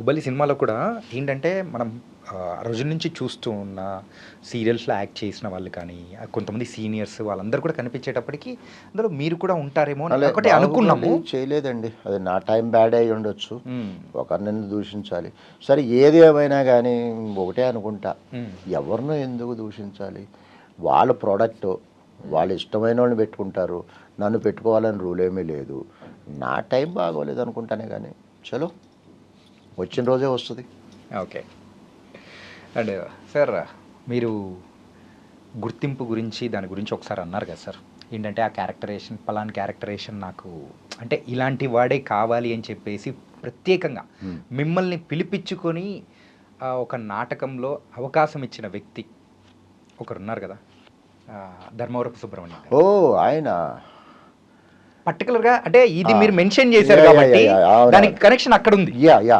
బాహుబలి సినిమాలో కూడా ఏంటంటే మనం ఆ రోజు నుంచి చూస్తూ ఉన్న సీరియల్స్లో యాక్ట్ చేసిన వాళ్ళు కానీ కొంతమంది సీనియర్స్ వాళ్ళందరూ కూడా కనిపించేటప్పటికి అందులో మీరు కూడా ఉంటారేమో అని అలా ఒకటి అనుకున్నాము. బాహుబలి చేయలేదండి, అది నా టైం బ్యాడ్ అయి ఉండొచ్చు, ఉమ్, ఒకరిని దూషించాలి. సరే ఏది ఏమైనా కానీ ఒకటే అనుకుంటా, ఉమ్, ఎవరినో ఎందుకు దూషించాలి? వాళ్ళ ప్రోడక్ట్ వాళ్ళు ఇష్టమైన వాళ్ళని పెట్టుకుంటారు, నన్ను పెట్టుకోవాలని రూల్ ఏమీ లేదు. నా టైం బాగోలేదు అనుకుంటానే కానీ చలో వచ్చిన రోజే వస్తుంది. ఓకే. అండ్ సార్, మీరు గుర్తింపు గురించి దాని గురించి ఒకసారి అన్నారు కదా సార్, ఏంటంటే ఆ క్యారెక్టరేషన్ పలానా క్యారెక్టరేషన్ నాకు అంటే ఇలాంటి వాడే కావాలి అని చెప్పేసి ప్రత్యేకంగా మిమ్మల్ని పిలిపించుకొని ఒక నాటకంలో అవకాశం ఇచ్చిన వ్యక్తి ఒకరున్నారు కదా, ధర్మవరపు సుబ్రహ్మణ్యం గారు. ఓ ఆయన పర్టికులర్గా అంటే ఇది మీరు మెన్షన్ చేశారు యా, యా, కాబట్టి యా, యా, అవునవును. దానికి కనెక్షన్ అక్కడ ఉంది. Yeah yeah